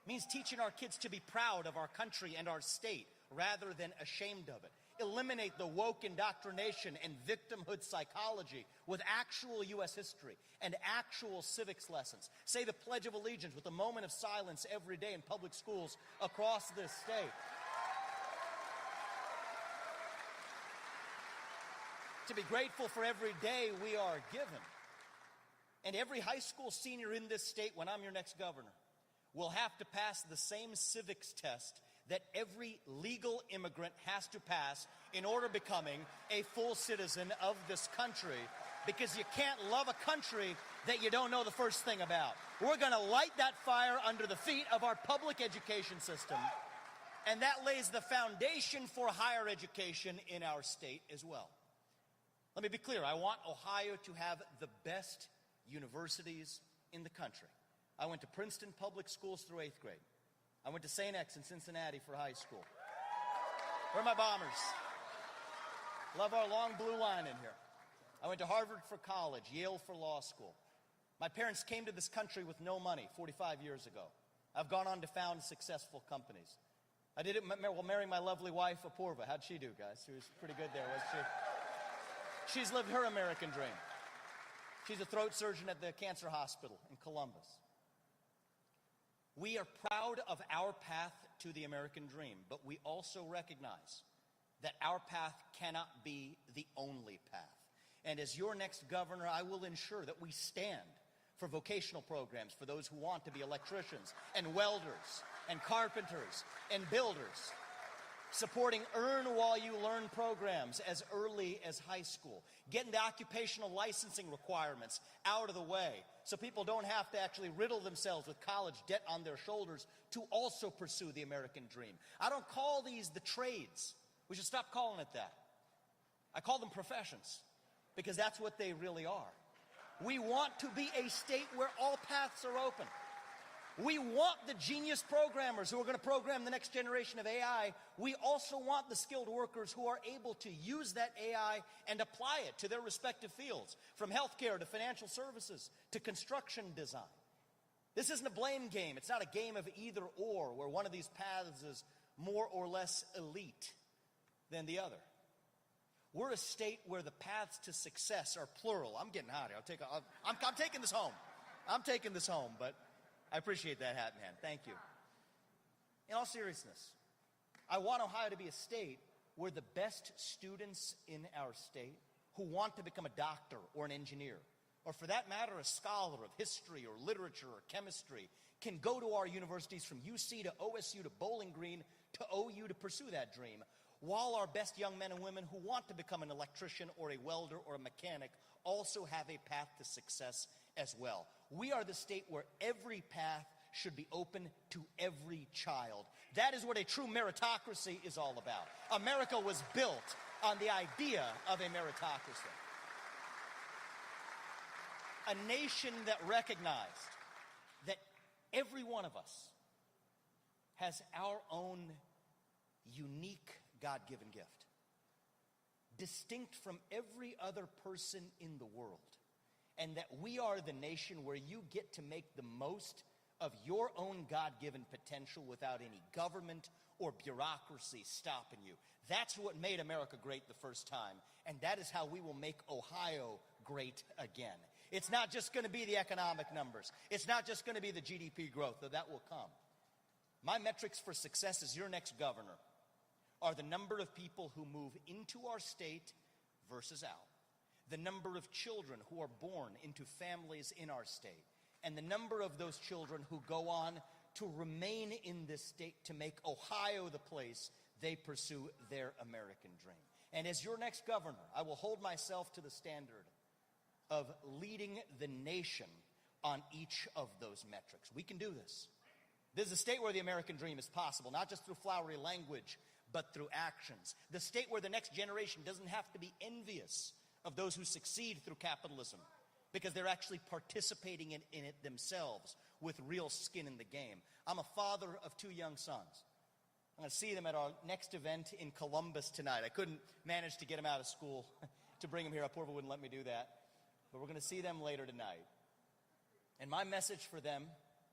It means teaching our kids to be proud of our country and our state rather than ashamed of it. Eliminate the woke indoctrination and victimhood psychology with actual U.S. history and actual civics lessons. Say the Pledge of Allegiance with a moment of silence every day in public schools across this state. To be grateful for every day we are given. And every high school senior in this state, when I'm your next governor, will have to pass the same civics test that every legal immigrant has to pass in order becoming a full citizen of this country, because you can't love a country that you don't know the first thing about. We're going to light that fire under the feet of our public education system, and that lays the foundation for higher education in our state as well. Let me be clear. I want Ohio to have the best universities in the country. I went to Princeton Public Schools through 8th grade. I went to St. X in Cincinnati for high school. Where are my Bombers? Love our long blue line in here. I went to Harvard for college, Yale for law school. My parents came to this country with no money 45 years ago. I've gone on to found successful companies. I did it while marrying my lovely wife, Apoorva. How'd she do, guys? She was pretty good there, wasn't she? She's lived her American dream. She's a throat surgeon at the cancer hospital in Columbus. We are proud of our path to the American dream, but we also recognize that our path cannot be the only path. And as your next governor, I will ensure that we stand for vocational programs for those who want to be electricians and welders and carpenters and builders, supporting earn-while-you-learn programs as early as high school, getting the occupational licensing requirements out of the way so people don't have to actually riddle themselves with college debt on their shoulders to also pursue the American dream. I don't call these the trades. We should stop calling it that. I call them professions, because that's what they really are. We want to be a state where all paths are open. We want the genius programmers who are going to program the next generation of AI. We also want the skilled workers who are able to use that AI and apply it to their respective fields, from healthcare to financial services to construction design. This isn't a blame game. It's not a game of either or, where one of these paths is more or less elite than the other. We're a state where the paths to success are plural. I'm getting hot here. I'm taking this home. I'm taking this home, but I appreciate that hat, man. Thank you. In all seriousness, I want Ohio to be a state where the best students in our state who want to become a doctor or an engineer, or for that matter, a scholar of history or literature or chemistry, can go to our universities from UC to OSU to Bowling Green to OU to pursue that dream, while our best young men and women who want to become an electrician or a welder or a mechanic also have a path to success as well. We are the state where every path should be open to every child. That is what a true meritocracy is all about. America was built on the idea of a meritocracy. A nation that recognized that every one of us has our own unique God-given gift, distinct from every other person in the world, and that we are the nation where you get to make the most of your own God-given potential without any government or bureaucracy stopping you. That's what made America great the first time, and that is how we will make Ohio great again. It's not just going to be the economic numbers. It's not just going to be the GDP growth, though that will come. My metrics for success as your next governor are the number of people who move into our state versus out, the number of children who are born into families in our state, and the number of those children who go on to remain in this state to make Ohio the place they pursue their American dream. And as your next governor, I will hold myself to the standard of leading the nation on each of those metrics. We can do this. This is a state where the American dream is possible, not just through flowery language, but through actions. The state where the next generation doesn't have to be envious of those who succeed through capitalism, because they're actually participating in it themselves with real skin in the game. I'm a father of 2 young sons. I'm going to see them at our next event in Columbus tonight. I couldn't manage to get them out of school to bring them here. Apoorva wouldn't let me do that. But we're going to see them later tonight. And my message for them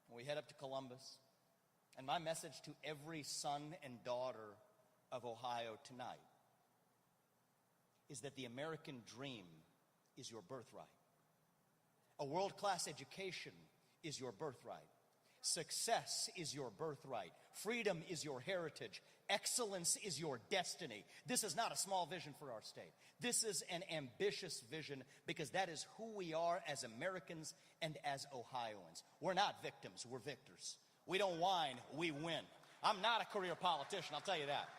when we head up to Columbus, and my message to every son and daughter of Ohio tonight, is that the American dream is your birthright. A world-class education is your birthright. Success is your birthright. Freedom is your heritage. Excellence is your destiny. This is not a small vision for our state. This is an ambitious vision, because that is who we are as Americans and as Ohioans. We're not victims, we're victors. We don't whine, we win. I'm not a career politician, I'll tell you that.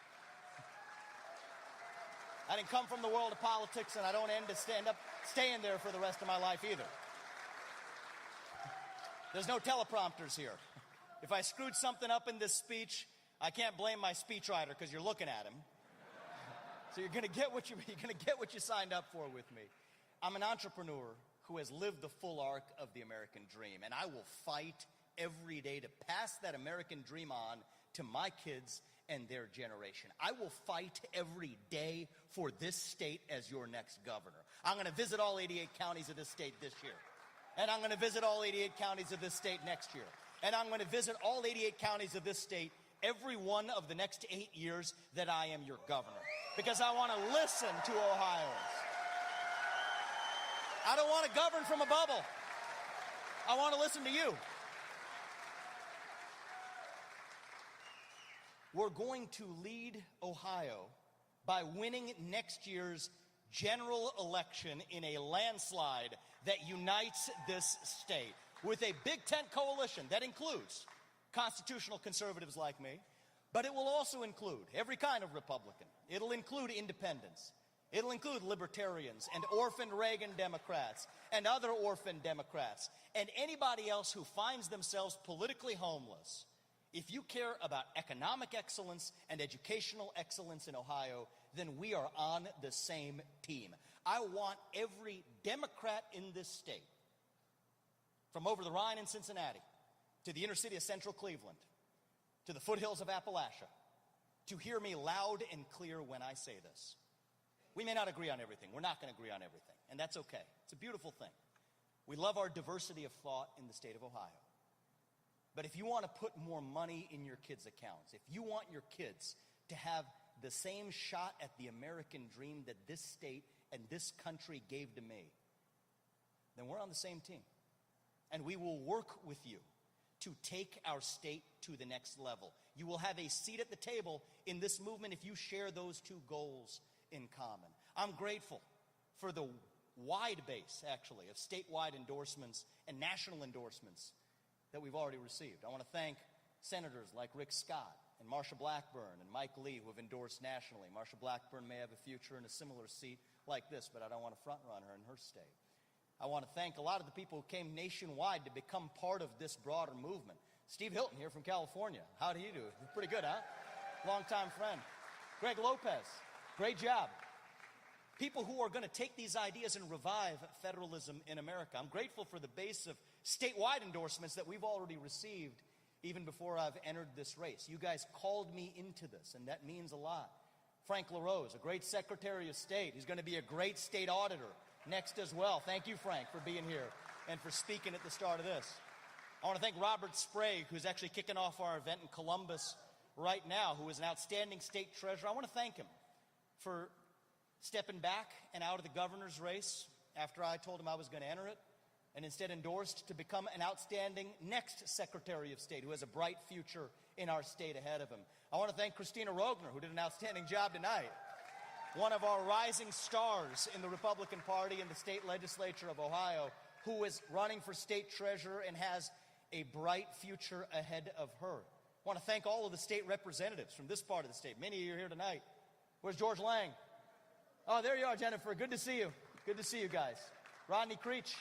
I didn't come from the world of politics, and I don't end up staying there for the rest of my life either. There's no teleprompters here. If I screwed something up in this speech, I can't blame my speechwriter, because you're looking at him. So you're going to get what you signed up for with me. I'm an entrepreneur who has lived the full arc of the American dream, and I will fight every day to pass that American dream on to my kids and their generation. I will fight every day for this state as your next governor. I'm going to visit all 88 counties of this state this year. And I'm going to visit all 88 counties of this state next year. And I'm going to visit all 88 counties of this state every one of the next 8 years that I am your governor. Because I want to listen to Ohioans. I don't want to govern from a bubble. I want to listen to you. We're going to lead Ohio by winning next year's general election in a landslide that unites this state with a Big Tent coalition that includes constitutional conservatives like me, but it will also include every kind of Republican. It'll include independents. It'll include libertarians and orphaned Reagan Democrats and other orphaned Democrats and anybody else who finds themselves politically homeless. If you care about economic excellence and educational excellence in Ohio, then we are on the same team. I want every Democrat in this state, from over the Rhine in Cincinnati, to the inner city of central Cleveland, to the foothills of Appalachia, to hear me loud and clear when I say this. We may not agree on everything. We're not going to agree on everything, and that's okay. It's a beautiful thing. We love our diversity of thought in the state of Ohio. But if you want to put more money in your kids' accounts, if you want your kids to have the same shot at the American dream that this state and this country gave to me, then we're on the same team. And we will work with you to take our state to the next level. You will have a seat at the table in this movement if you share those two goals in common. I'm grateful for the wide base, actually, of statewide endorsements and national endorsements that we've already received. I want to thank senators like Rick Scott and Marsha Blackburn and Mike Lee, who have endorsed nationally. Marsha Blackburn may have a future in a similar seat like this, but I don't want to front run her in her state. I want to thank a lot of the people who came nationwide to become part of this broader movement. Steve Hilton here from California. How did he do? Pretty good, huh? Longtime friend. Greg Lopez. Great job. People who are going to take these ideas and revive federalism in America. I'm grateful for the base of statewide endorsements that we've already received even before I've entered this race. You guys called me into this, and that means a lot. Frank LaRose, a great Secretary of State. He's going to be a great state auditor next as well. Thank you, Frank, for being here and for speaking at the start of this. I want to thank Robert Sprague, who's actually kicking off our event in Columbus right now, who is an outstanding state treasurer. I want to thank him for stepping back and out of the governor's race after I told him I was going to enter it, and instead endorsed to become an outstanding next Secretary of State who has a bright future in our state ahead of him. I want to thank Christina Rogner, who did an outstanding job tonight. One of our rising stars in the Republican Party in the state legislature of Ohio, who is running for state treasurer and has a bright future ahead of her. I want to thank all of the state representatives from this part of the state. Many of you are here tonight. Where's George Lang? Oh, there you are, Jennifer. Good to see you. Good to see you guys. Rodney Creech.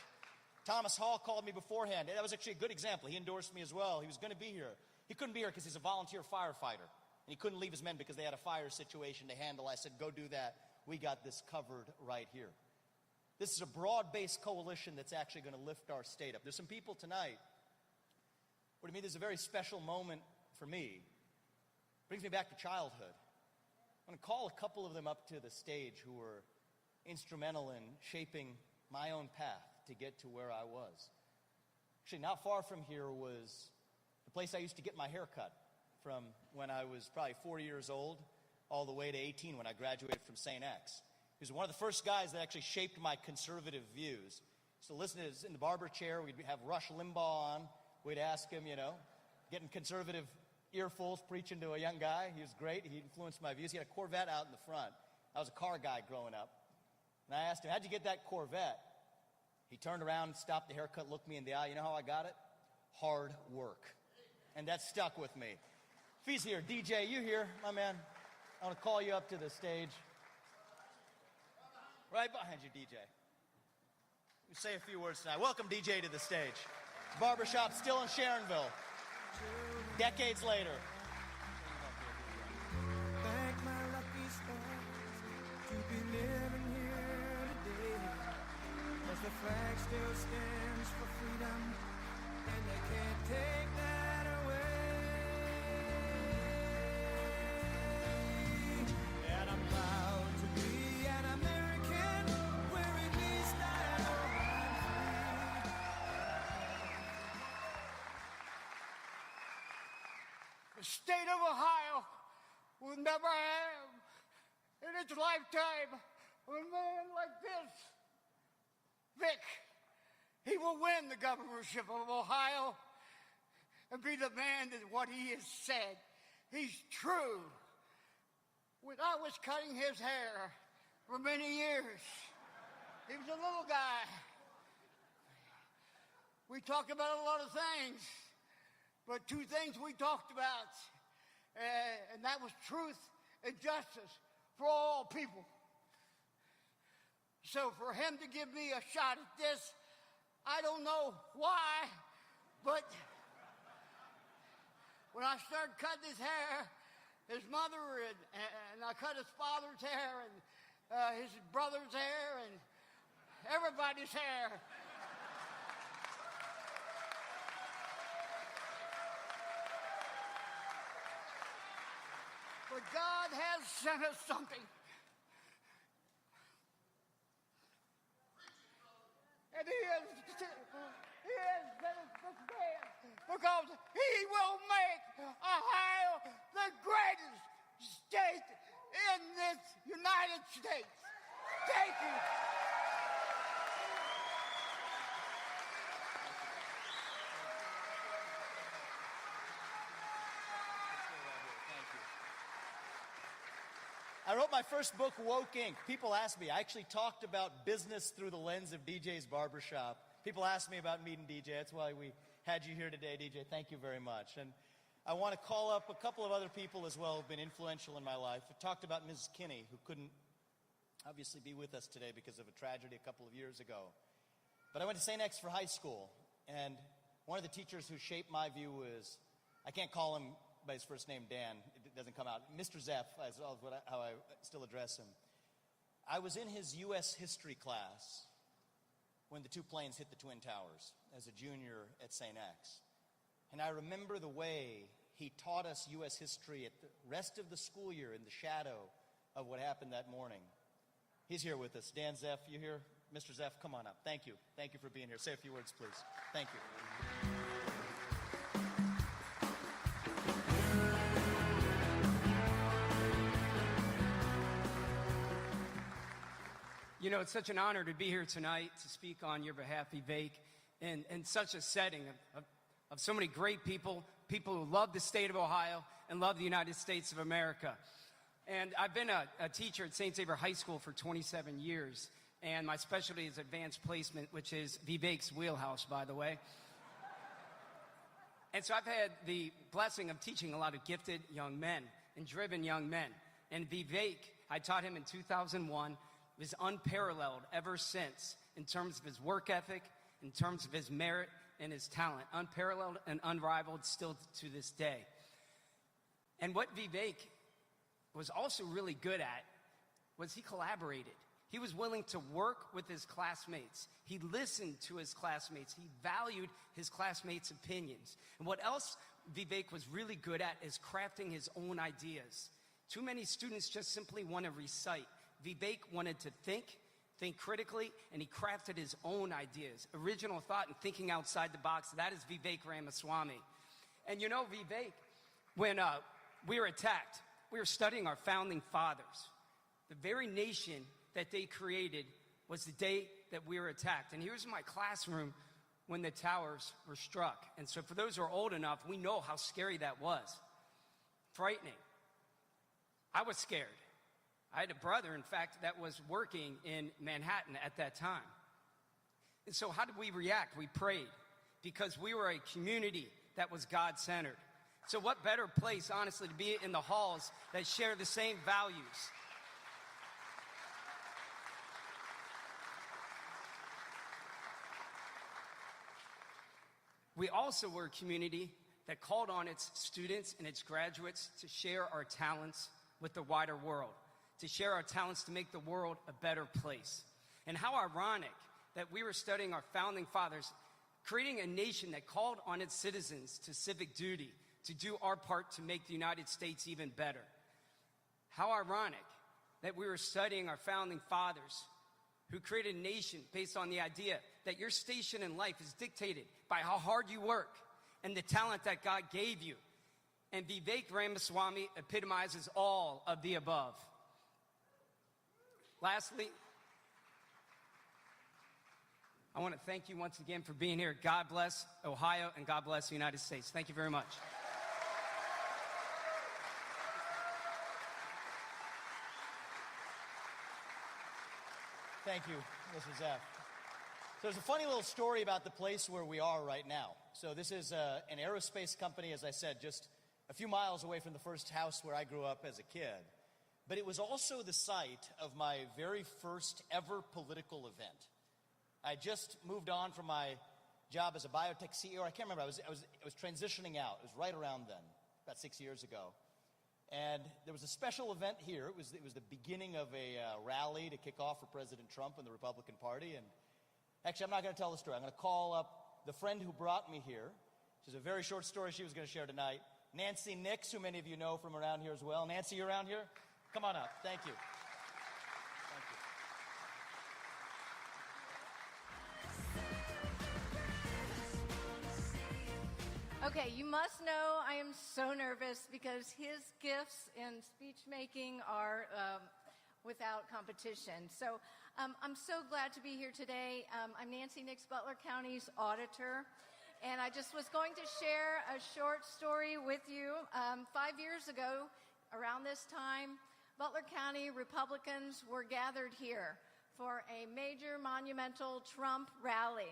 Thomas Hall called me beforehand. That was actually a good example. He endorsed me as well. He was going to be here. He couldn't be here because he's a volunteer firefighter. And he couldn't leave his men because they had a fire situation to handle. I said, go do that. We got this covered right here. This is a broad-based coalition that's actually going to lift our state up. There's some people tonight. What do you mean? This is a very special moment for me. It brings me back to childhood. I'm going to call a couple of them up to the stage who were instrumental in shaping my own path to get to where I was. Actually, not far from here was the place I used to get my hair cut from when I was probably 4 years old all the way to 18 when I graduated from St. X. He was one of the first guys that actually shaped my conservative views. So listen to this, in the barber chair, we'd have Rush Limbaugh on. We'd ask him, getting conservative earfuls, preaching to a young guy. He was great. He influenced my views. He had a Corvette out in the front. I was a car guy growing up. And I asked him, how'd you get that Corvette? He turned around, stopped the haircut, looked me in the eye. You know how I got it? Hard work. And that stuck with me. If he's here, DJ, you here, my man? I want to call you up to the stage. Right behind you, DJ. We say a few words tonight. Welcome, DJ, to the stage. Barbershop still in Sharonville. Decades later. Thank my lucky stars to be living here today. 'Cause the flag still stands for freedom, and they can't take that away. And I'm proud to be an American, where at least I know I'm free. The state of Ohio will never have in its lifetime a man like this. Vic, he will win the governorship of Ohio and be the man that what he has said. He's true. When I was cutting his hair for many years, he was a little guy. We talked about a lot of things, but two things we talked about, and that was truth and justice for all people. So for him to give me a shot at this, I don't know why, but when I started cutting his hair, his mother and I cut his father's hair and his brother's hair and everybody's hair. But God has sent us something. And he has sent us this man because he will make Ohio the greatest state in this United States. Thank you. I wrote my first book, Woke Inc. People ask me, I actually talked about business through the lens of DJ's Barbershop. People ask me about meeting DJ. That's why we had you here today, DJ. Thank you very much. And I want to call up a couple of other people as well who have been influential in my life. I talked about Mrs. Kinney, who couldn't obviously be with us today because of a tragedy a couple of years ago. But I went to St. X for high school, and one of the teachers who shaped my view was, I can't call him by his first name, Dan. It doesn't come out. Mr. Zeff is how I still address him. I was in his U.S. history class when the two planes hit the Twin Towers as a junior at St. X. And I remember the way he taught us U.S. history at the rest of the school year in the shadow of what happened that morning. He's here with us. Dan Zeff, you here? Mr. Zeff, come on up. Thank you. Thank you for being here. Say a few words, please. Thank you. You know, it's such an honor to be here tonight to speak on your behalf, Vivek, in such a setting of so many great people, people who love the state of Ohio and love the United States of America. And I've been a teacher at St. Xavier High School for 27 years, and my specialty is advanced placement, which is Vivek's wheelhouse, by the way. And so I've had the blessing of teaching a lot of gifted young men and driven young men. And Vivek, I taught him in 2001, was unparalleled ever since in terms of his work ethic, in terms of his merit and his talent. Unparalleled and unrivaled still to this day. And what Vivek was also really good at was he collaborated. He was willing to work with his classmates. He listened to his classmates. He valued his classmates' opinions. And what else Vivek was really good at is crafting his own ideas. Too many students just simply want to recite. Vivek wanted to think critically, and he crafted his own ideas. Original thought and thinking outside the box. That is Vivek Ramaswamy. And you know, Vivek, when we were attacked, we were studying our founding fathers. The very nation that they created was the day that we were attacked. And he was in my classroom when the towers were struck. And so for those who are old enough, we know how scary that was. Frightening. I was scared. I had a brother, in fact, that was working in Manhattan at that time. And so how did we react? We prayed, because we were a community that was God-centered. So what better place, honestly, to be in the halls that share the same values? We also were a community that called on its students and its graduates to share our talents with the wider world, to share our talents to make the world a better place. And how ironic that we were studying our founding fathers, creating a nation that called on its citizens to civic duty, to do our part to make the United States even better. How ironic that we were studying our founding fathers who created a nation based on the idea that your station in life is dictated by how hard you work and the talent that God gave you. And Vivek Ramaswamy epitomizes all of the above. Lastly, I want to thank you once again for being here. God bless Ohio and God bless the United States. Thank you very much. Thank you, Mr. Zeff. So there's a funny little story about the place where we are right now. So this is an aerospace company, as I said, just a few miles away from the first house where I grew up as a kid. But it was also the site of my very first ever political event. I just moved on from my job as a biotech CEO. I can't remember. I was transitioning out. It was right around then, about 6 years ago. And there was a special event here. It was the beginning of a rally to kick off for President Trump and the Republican Party. And actually, I'm not going to tell the story. I'm going to call up the friend who brought me here. She's a very short story she was going to share tonight. Nancy Nix, who many of you know from around here as well. Nancy, you around here? Come on up. Thank you. Thank you. Okay, you must know I am so nervous because his gifts in speech making are without competition. So I'm so glad to be here today. I'm Nancy Nix, Butler County's auditor, and I just was going to share a short story with you. 5 years ago, around this time, Butler County Republicans were gathered here for a major monumental Trump rally.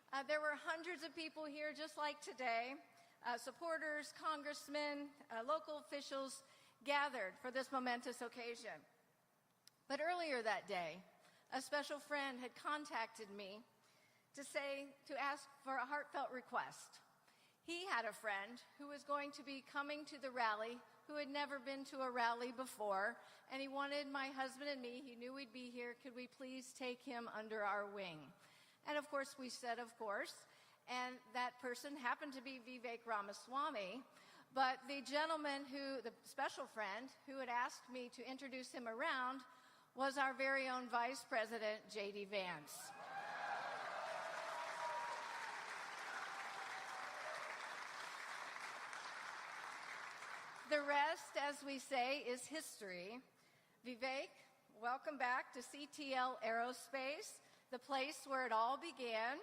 There were hundreds of people here just like today, supporters, congressmen, local officials gathered for this momentous occasion. But earlier that day, a special friend had contacted me to ask for a heartfelt request. He had a friend who was going to be coming to the rally, who had never been to a rally before, and he wanted my husband and me, he knew we'd be here, could we please take him under our wing? And of course, we said, of course, and that person happened to be Vivek Ramaswamy, but the gentleman the special friend who had asked me to introduce him around was our very own Vice President, J.D. Vance. The rest, as we say, is history. Vivek, welcome back to CTL Aerospace, the place where it all began.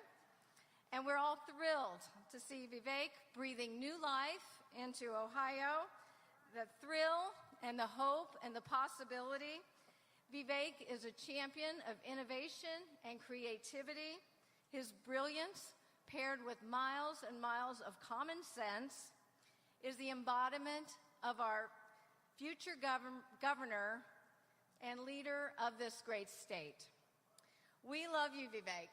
And we're all thrilled to see Vivek breathing new life into Ohio, the thrill and the hope and the possibility. Vivek is a champion of innovation and creativity. His brilliance, paired with miles and miles of common sense, is the embodiment of our future governor and leader of this great state. We love you, Vivek.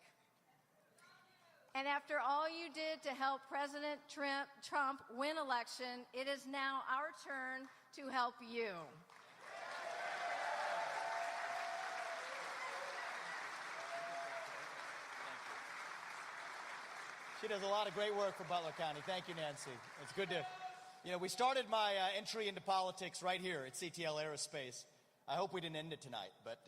And after all you did to help President Trump win election, it is now our turn to help you. She does a lot of great work for Butler County. Thank you, Nancy. It's good to... we started my entry into politics right here at CTL Aerospace. I hope we didn't end it tonight, but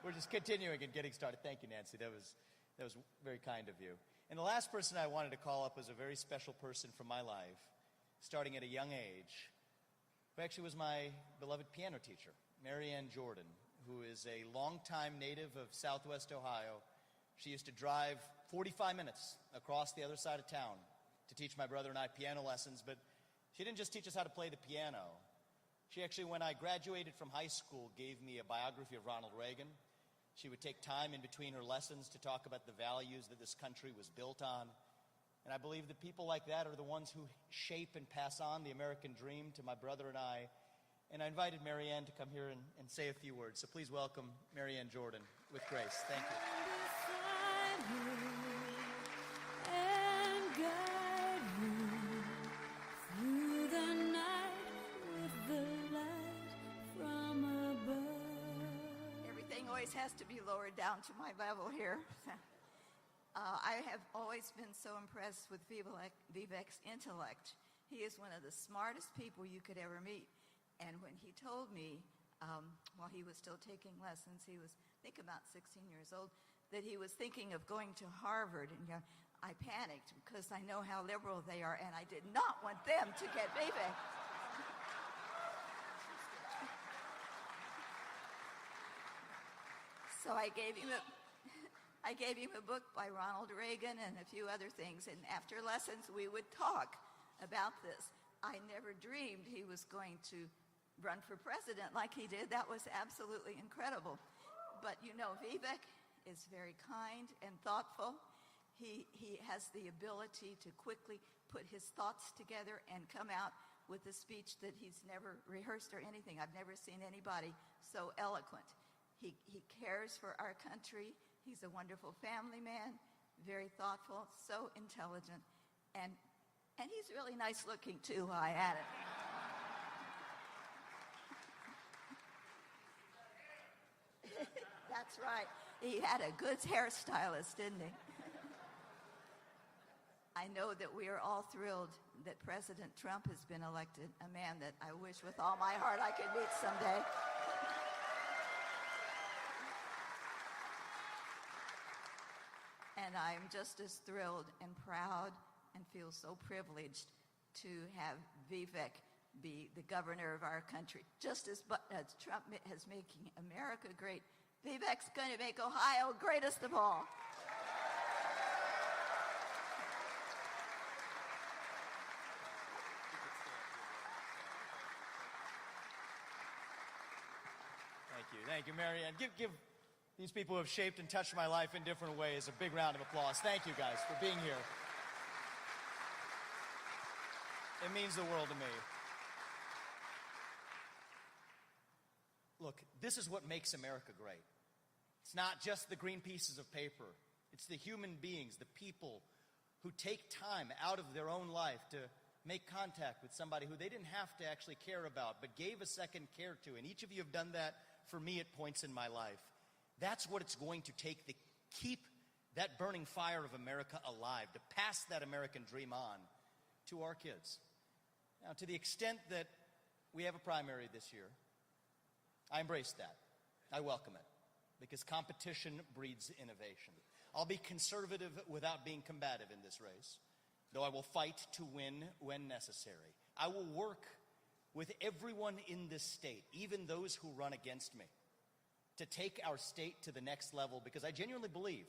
we're just continuing and getting started. Thank you, Nancy. That was very kind of you. And the last person I wanted to call up was a very special person from my life, starting at a young age, who actually was my beloved piano teacher, Marianne Jordan, who is a longtime native of Southwest Ohio. She used to drive 45 minutes across the other side of town to teach my brother and I piano lessons, but she didn't just teach us how to play the piano. She actually, when I graduated from high school, gave me a biography of Ronald Reagan. She would take time in between her lessons to talk about the values that this country was built on. And I believe that people like that are the ones who shape and pass on the American dream to my brother and I. And I invited Marianne to come here and say a few words. So please welcome Marianne Jordan with grace. Thank you. Has to be lowered down to my level here. I have always been so impressed with Vivek's intellect. He is one of the smartest people you could ever meet. And when he told me, while he was still taking lessons, he was, I think, about 16 years old, that he was thinking of going to Harvard. And I panicked because I know how liberal they are, and I did not want them to get Vivek. So I gave him a book by Ronald Reagan and a few other things, and after lessons we would talk about this. I never dreamed he was going to run for president like he did. That was absolutely incredible. But Vivek is very kind and thoughtful. He has the ability to quickly put his thoughts together and come out with a speech that he's never rehearsed or anything. I've never seen anybody so eloquent. He cares for our country. He's a wonderful family man, very thoughtful, so intelligent, and he's really nice looking too while I at it. That's right. He had a good hairstylist, didn't he? I know that we are all thrilled that President Trump has been elected, a man that I wish with all my heart I could meet someday. And I'm just as thrilled and proud and feel so privileged to have Vivek be the governor of our country. Just as Trump is making America great, Vivek's going to make Ohio greatest of all. Thank you, Marianne. Give These people who have shaped and touched my life in different ways. A big round of applause. Thank you guys for being here. It means the world to me. Look, this is what makes America great. It's not just the green pieces of paper. It's the human beings, the people who take time out of their own life to make contact with somebody who they didn't have to actually care about, but gave a second care to. And each of you have done that for me at points in my life. That's what it's going to take to keep that burning fire of America alive, to pass that American dream on to our kids. Now, to the extent that we have a primary this year, I embrace that. I welcome it, because competition breeds innovation. I'll be conservative without being combative in this race, though I will fight to win when necessary. I will work with everyone in this state, even those who run against me, to take our state to the next level, because I genuinely believe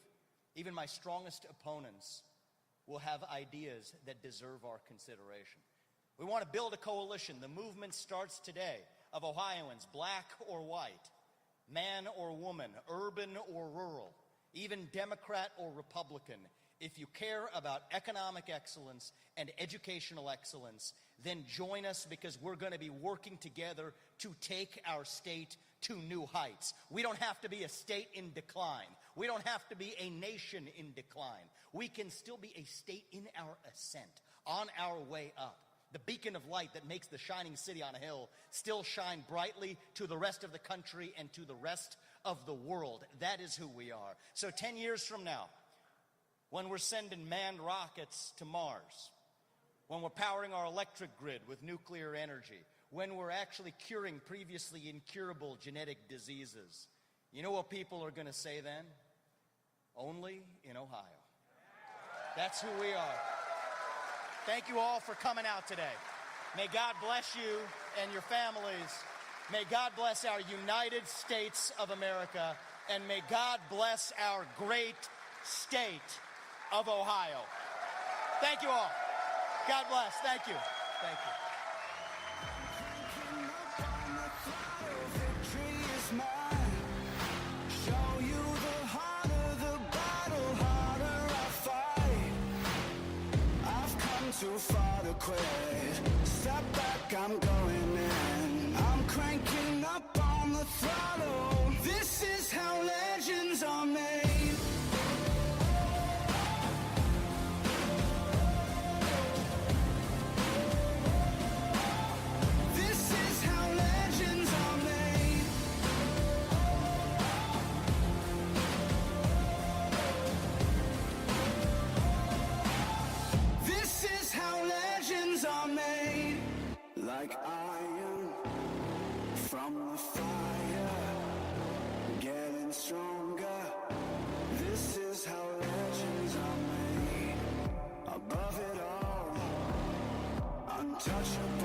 even my strongest opponents will have ideas that deserve our consideration. We want to build a coalition. The movement starts today, of Ohioans, black or white, man or woman, urban or rural, even Democrat or Republican. If you care about economic excellence and educational excellence, then join us, because we're going to be working together to take our state to new heights. We don't have to be a state in decline. We don't have to be a nation in decline. We can still be a state in our ascent, on our way up. The beacon of light that makes the shining city on a hill still shine brightly to the rest of the country and to the rest of the world. That is who we are. So 10 years from now, when we're sending manned rockets to Mars, when we're powering our electric grid with nuclear energy, when we're actually curing previously incurable genetic diseases, you know what people are going to say then? Only in Ohio. That's who we are. Thank you all for coming out today. May God bless you and your families. May God bless our United States of America. And may God bless our great state of Ohio. Thank you all. God bless. Thank you. Thank you. Too far to quit. Step back, I'm going in. I'm cranking up on the throttle. This is how legends are made. This is how legends are made. This is how legends are made. Like iron from the fire, getting stronger. This is how legends are made. Above it all, untouchable.